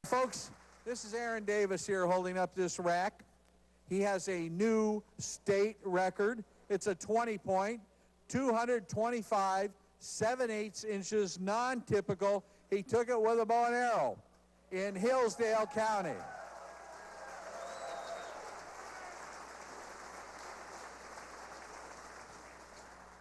Folks, this is Aaron Davis here holding up this rack. He has a new state record. It's a 20-point, 225, 7/8 inches, non-typical. He took it with a bow and arrow in Hillsdale County.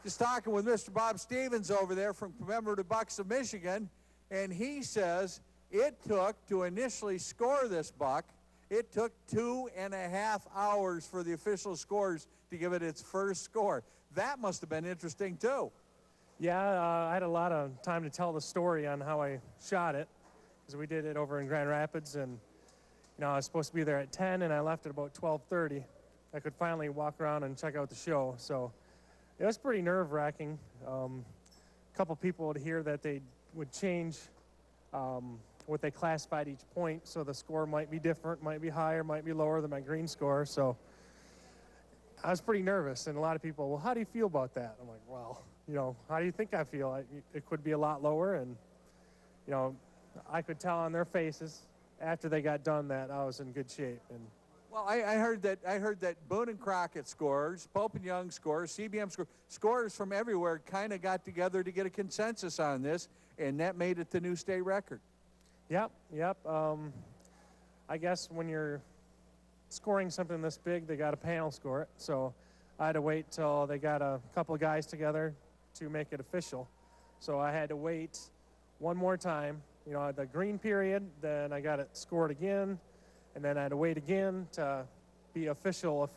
Just talking with Mr. Bob Stevens over there from Commemorative Bucks of Michigan, and he says it took, to initially score this buck, it took 2.5 hours for the official scores to give it its first score. That must have been interesting, too. Yeah, I had a lot of time to tell the story on how I shot it, because we did it over in Grand Rapids, and I was supposed to be there at 10, and I left at about 12:30. I could finally walk around and check out the show, so it was pretty nerve-wracking. A couple people would hear that they would change what they classified each point, so the score might be different, might be higher, might be lower than my green score. So I was pretty nervous, and a lot of people, well, how do you feel about that? I'm like, well, how do you think I feel? It could be a lot lower, and I could tell on their faces after they got done that I was in good shape. And well, I heard that Boone and Crockett scores, Pope and Young scores, CBM scores from everywhere kind of got together to get a consensus on this, and that made it the new state record. Yep. I guess when you're scoring something this big, they got a panel score it. So I had to wait till they got a couple of guys together to make it official. So I had to wait one more time, the green period, then I got it scored again, and then I had to wait again to be official.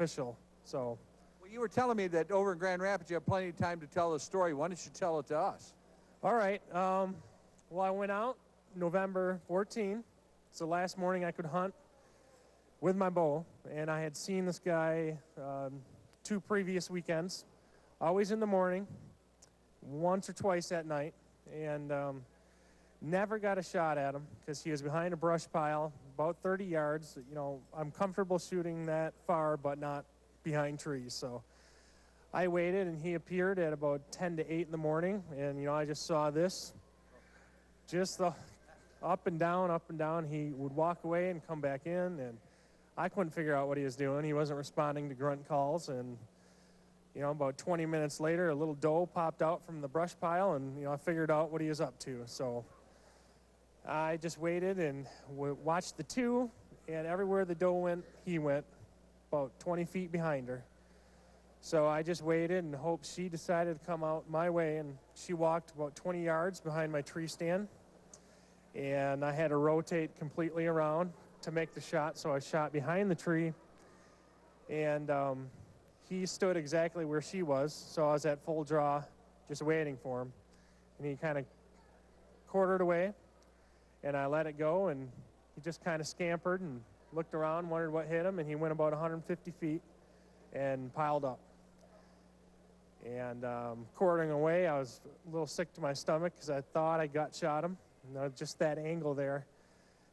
So. Well, you were telling me that over in Grand Rapids you have plenty of time to tell the story. Why don't you tell it to us? All right. Well, I went out November 14. It's the last morning I could hunt with my bow, and I had seen this guy 2 previous weekends, always in the morning, once or twice at night, and never got a shot at him because he was behind a brush pile about 30 yards. I'm comfortable shooting that far, but not behind trees. So I waited, and he appeared at about 10 to 8 in the morning, and I just saw this, just the up and down. He would walk away and come back in, and I couldn't figure out what he was doing. He wasn't responding to grunt calls, and about 20 minutes later, a little doe popped out from the brush pile, and I figured out what he was up to. So I just waited and watched the two, and everywhere the doe went, he went, about 20 feet behind her. So I just waited and hoped she decided to come out my way, and she walked about 20 yards behind my tree stand, and I had to rotate completely around to make the shot. So I shot behind the tree, and he stood exactly where she was, so I was at full draw just waiting for him, and he kind of quartered away, and I let it go, and he just kind of scampered and looked around, wondered what hit him, and he went about 150 feet and piled up. And quartering away, I was a little sick to my stomach because I thought I gut shot him, just that angle there,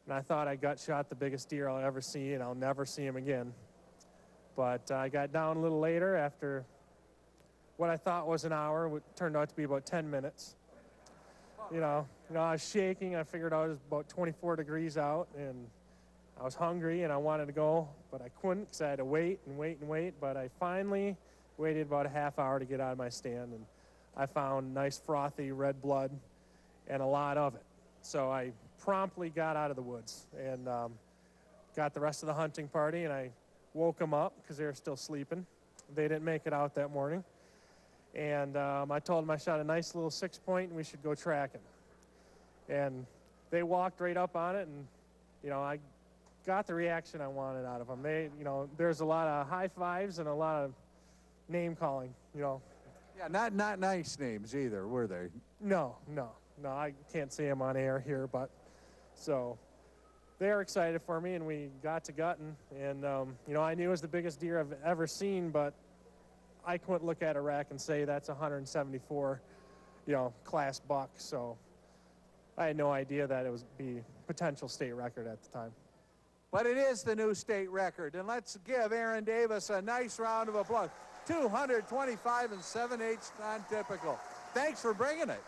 and I thought I gut shot the biggest deer I'll ever see, and I'll never see him again. But I got down a little later after what I thought was an hour, it turned out to be about 10 minutes. I was shaking. I figured I was about 24 degrees out, and I was hungry, and I wanted to go, but I couldn't because I had to wait. But I finally waited about a half hour to get out of my stand, and I found nice frothy red blood and a lot of it. So I promptly got out of the woods and got the rest of the hunting party, and I woke them up because they were still sleeping. They didn't make it out that morning. And I told them I shot a nice little 6-point and we should go tracking. And they walked right up on it, and, I got the reaction I wanted out of them. There's a lot of high fives and a lot of name calling, Yeah, not nice names either, were they? No, I can't say them on air here, but so they're excited for me, and we got to gutting, and I knew it was the biggest deer I've ever seen, but I couldn't look at a rack and say that's 174, class buck. So I had no idea that it was be potential state record at the time. But it is the new state record, and let's give Aaron Davis a nice round of applause. 225 and 7/8 non-typical. Thanks for bringing it.